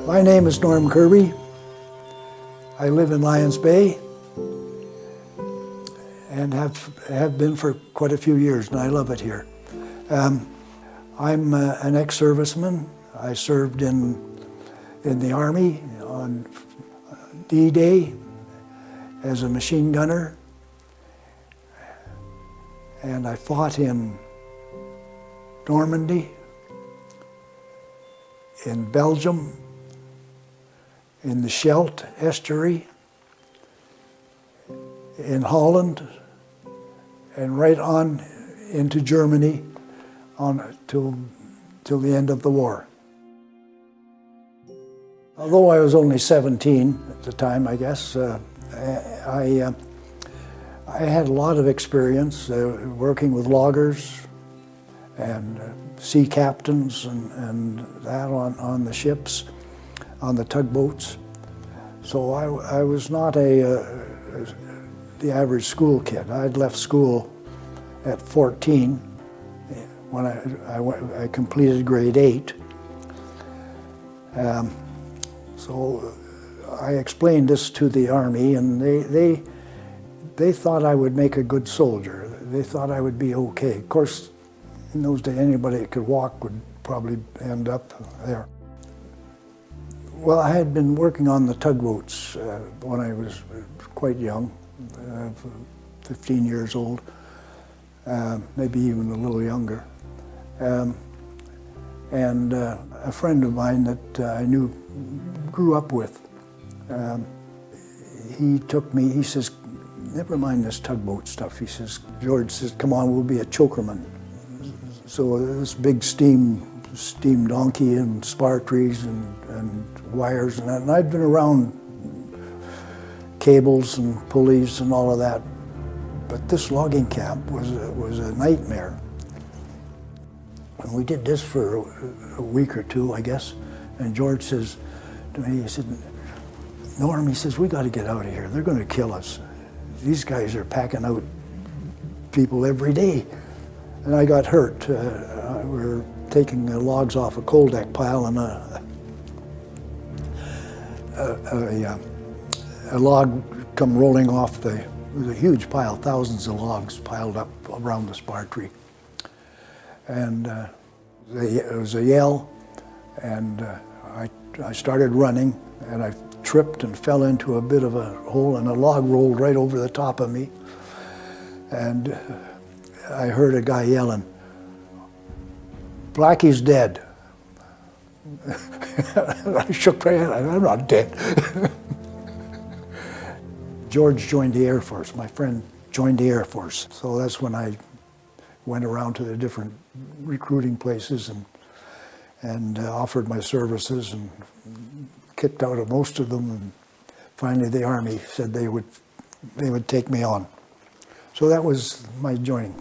My name is Norm Kirby. I live in Lions Bay and have been for quite a few years, and I love it here. I'm an ex-serviceman. I served in the Army on D-Day as a machine gunner, and I fought in Normandy, in Belgium, in the Scheldt estuary, in Holland, and right on into Germany till the end of the war. Although I was only 17 at the time, I guess, I had a lot of experience working with loggers and sea captains and that on the ships, on the tugboats. So I was not the average school kid. I'd left school at 14 when I completed grade 8. So I explained this to the Army, and they thought I would make a good soldier. They thought I would be okay. Of course, in those days, anybody that could walk would probably end up there. Well, I had been working on the tugboats when I was quite young, 15 years old, maybe even a little younger. And a friend of mine that I grew up with, he took me, he says, never mind this tugboat stuff. He says, George says, come on, we'll be a chokerman. So this big steam donkey and spar trees and wires and that. And I'd been around cables and pulleys and all of that. But this logging camp was a nightmare. And we did this for a week or two, I guess. And George says to me, he said, Norm, he says, we got to get out of here. They're going to kill us. These guys are packing out people every day. And I got hurt. We were taking the logs off a coal deck pile, and a log come rolling off it was a huge pile, thousands of logs piled up around the spar tree. And it was a yell, and I started running, and I tripped and fell into a bit of a hole, and a log rolled right over the top of me. And I heard a guy yelling, Blackie's dead. I shook my head, I'm not dead. George joined the Air Force. My friend joined the Air Force. So that's when I went around to the different recruiting places and offered my services and kicked out of most of them. And finally the Army said they would take me on. So that was my joining.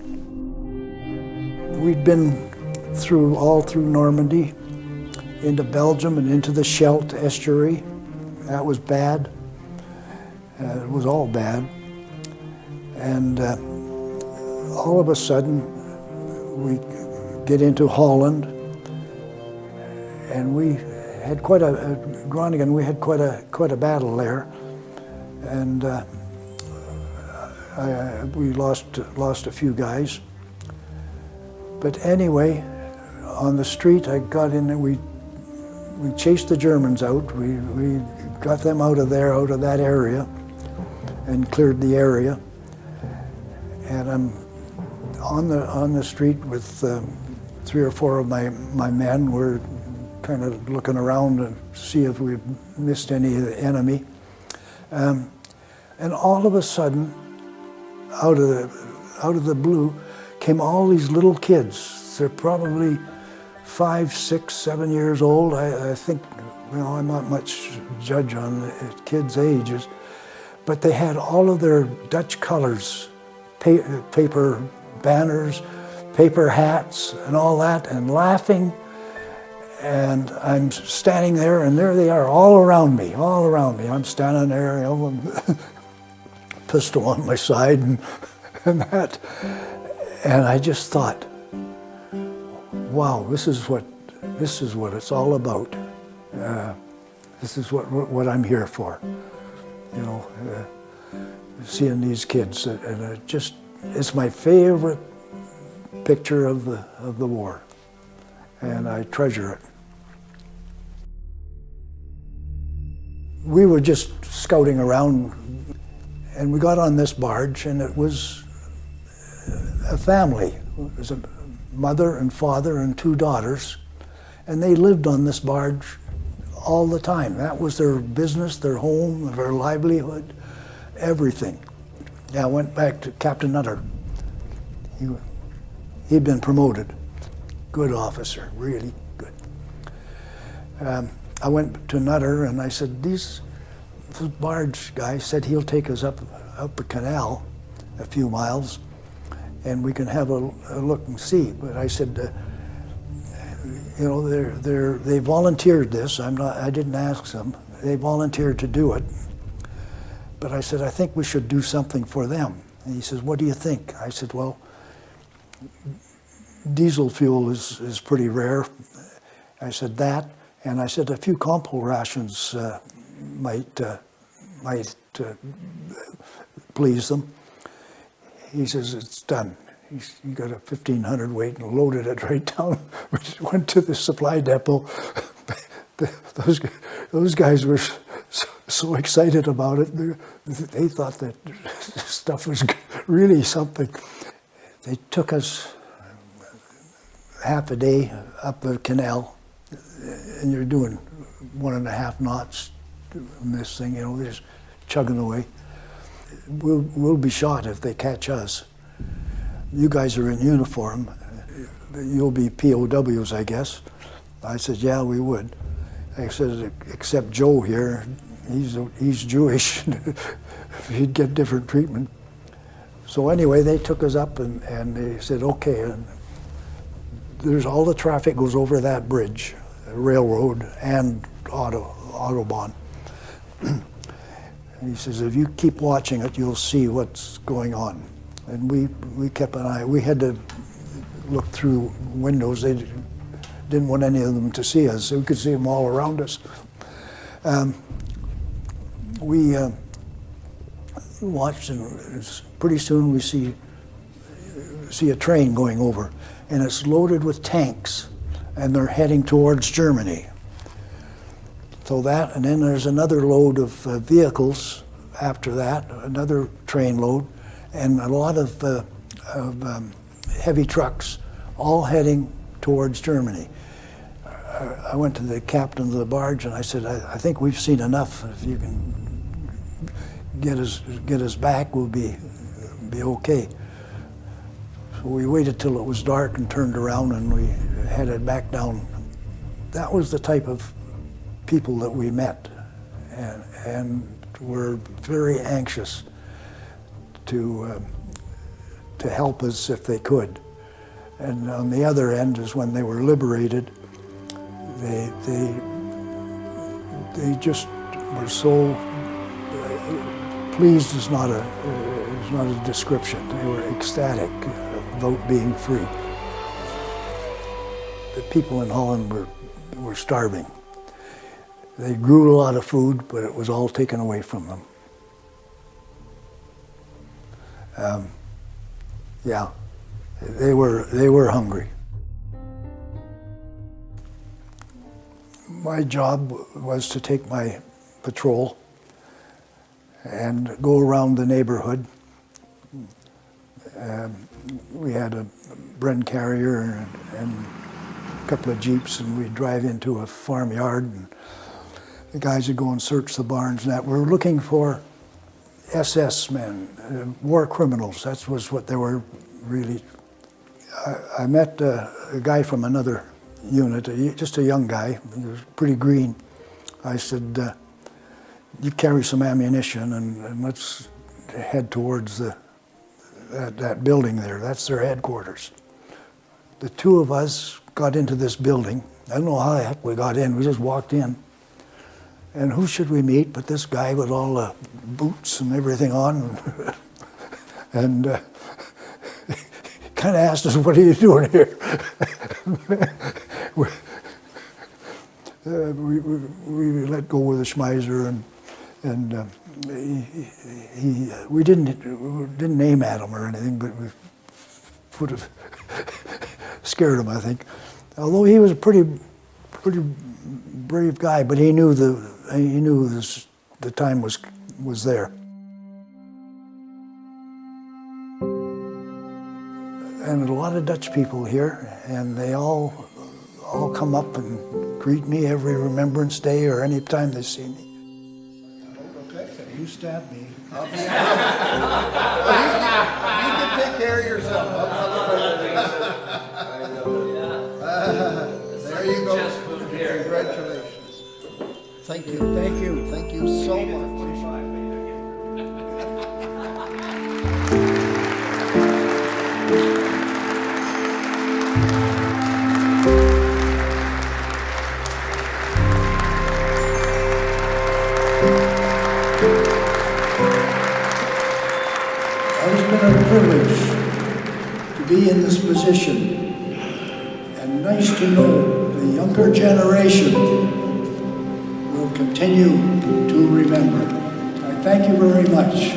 We'd been all through Normandy, into Belgium and into the Scheldt estuary. That was bad. It was all bad. And all of a sudden, we get into Holland, and we had Groningen, we had quite a battle there. And we lost a few guys. But anyway, on the street I got in there, we chased the Germans out. We got them out of that area, and cleared the area. And I'm on the street with 3 or 4 of my men. We're kind of looking around to see if we missed any of the enemy. And all of a sudden, out of the blue, came all these little kids. They're probably 5, 6, 7 years old. I think, I'm not much judge on the kids' ages, but they had all of their Dutch colors, paper banners, paper hats, and all that, and laughing. And I'm standing there, and there they are, all around me. I'm standing there, pistol on my side and that. And I just thought, wow, this is what it's all about. This is what I'm here for, you know, seeing these kids, and it's my favorite picture of the war, and I treasure it. We were just scouting around, and we got on this barge, and it was a family. It was a mother and father and 2 daughters, and they lived on this barge all the time. That was their business, their home, their livelihood, everything. Yeah, I went back to Captain Nutter. He'd been promoted. Good officer, really good. I went to Nutter and I said, this barge guy said he'll take us up the canal a few miles and we can have a look and see. But I said, you know, they volunteered this. I didn't ask them. They volunteered to do it. But I said, I think we should do something for them. And he says, what do you think? I said, well, diesel fuel is pretty rare. I said that, and I said a few compo rations might please them. He says, it's done. He got a 1,500 weight and loaded it right down. We went to the supply depot. Those guys were so excited about it. They thought that stuff was really something. They took us half a day up the canal, and you're doing 1.5 knots in this thing, you know, just chugging away. We'll be shot if they catch us. You guys are in uniform. You'll be POWs, I guess. I said, yeah, we would. I said, except Joe here, he's Jewish. He'd get different treatment. So anyway, they took us up and they said, okay, and there's all the traffic goes over that bridge, railroad and Autobahn. And he says, if you keep watching it, you'll see what's going on. And we kept an eye. We had to look through windows. They didn't want any of them to see us, so we could see them all around us. We watched, and pretty soon we see a train going over, and it's loaded with tanks, and they're heading towards Germany. So that, and then there's another load of vehicles after that, another train load, and a lot of heavy trucks, all heading towards Germany. I went to the captain of the barge and I said, I think we've seen enough. If you can get us back, we'll be okay. So we waited till it was dark and turned around and we headed back down. That was the type of people that we met, and were very anxious to help us if they could. And on the other end is when they were liberated, they just were so pleased is not a description. They were ecstatic about being free. The people in Holland were starving. They grew a lot of food, but it was all taken away from them. Yeah, they were hungry. My job was to take my patrol and go around the neighborhood. We had a Bren carrier and a couple of Jeeps, and we'd drive into a farmyard, and the guys would go and search the barns and that. We were looking for SS men, war criminals. That was what they were really. I met a guy from another unit, just a young guy. He was pretty green. I said, you carry some ammunition and let's head towards that building there. That's their headquarters. The two of us got into this building. I don't know how the heck we got in. We just walked in. And who should we meet but this guy with all the boots and everything on. And kind of asked us, what are you doing here? we let go of the Schmeiser, and we didn't aim at him or anything, but we would have scared him, I think. Although he was a pretty brave guy, but he knew the time was there. And a lot of Dutch people here, and they all come up and greet me every Remembrance Day or any time they see me. You stab me. You can take care of yourself. There you go. Congratulations. Thank you. Thank you. Thank you so much. It's been a privilege to be in this position, and nice to know the younger generation will continue to remember. I thank you very much.